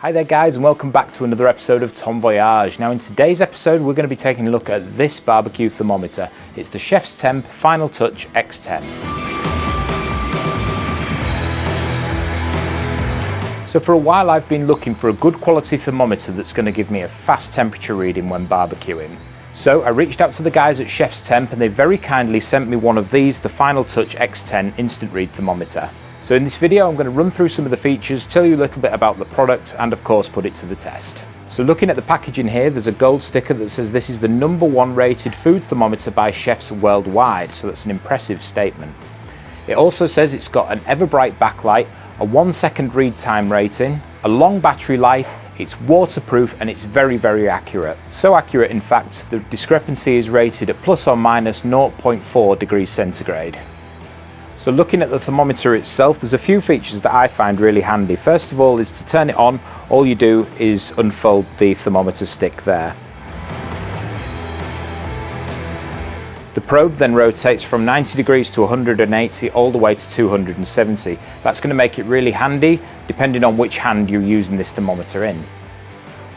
Hi there guys, and welcome back to another episode of Tom Voyage. Now in today's episode we're going to be taking a look at this barbecue thermometer. It's the ChefsTemp Finaltouch X10. So for a while I've been looking for a good quality thermometer that's going to give me a fast temperature reading when barbecuing. So I reached out to the guys at ChefsTemp and they very kindly sent me one of these, the Finaltouch X10 instant read thermometer. So in this video I'm going to run through some of the features, tell you a little bit about the product and of course put it to the test. So looking at the packaging here, there's a gold sticker that says this is the #1 rated food thermometer by chefs worldwide, so that's an impressive statement. It also says it's got an ever bright backlight, a 1-second read time rating, a long battery life, it's waterproof and it's very accurate. So accurate in fact, the discrepancy is rated at plus or minus 0.4 degrees centigrade. So looking at the thermometer itself, there's a few features that I find really handy. First of all is to turn it on, all you do is unfold the thermometer stick there. The probe then rotates from 90 degrees to 180 all the way to 270. That's going to make it really handy depending on which hand you're using this thermometer in.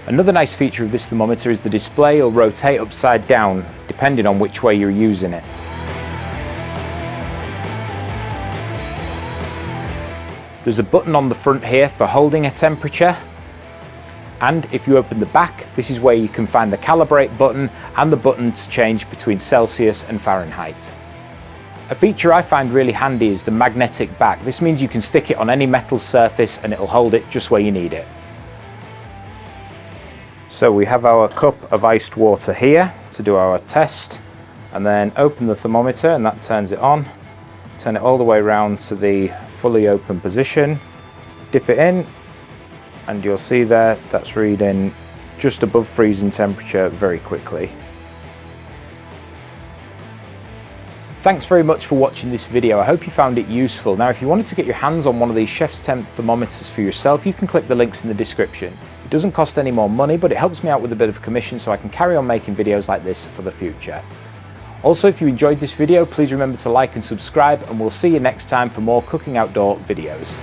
Another nice feature of this thermometer is the display will rotate upside down depending on which way you're using it. There's a button on the front here for holding a temperature, and if you open the back, this is where you can find the calibrate button and the button to change between Celsius and Fahrenheit. A feature I find really handy is the magnetic back. This means you can stick it on any metal surface and it'll hold it just where you need it. So we have our cup of iced water here to do our test, and then open the thermometer and that turns it on. Turn it all the way around to the fully open position, dip it in, and you'll see there that's reading just above freezing temperature very quickly. Thanks very much for watching this video. I hope you found it useful. Now if you wanted to get your hands on one of these ChefsTemp thermometers for yourself, you can click the links in the description. It doesn't cost any more money, but it helps me out with a bit of commission so I can carry on making videos like this for the future. Also, if you enjoyed this video, please remember to like and subscribe, and we'll see you next time for more cooking outdoor videos.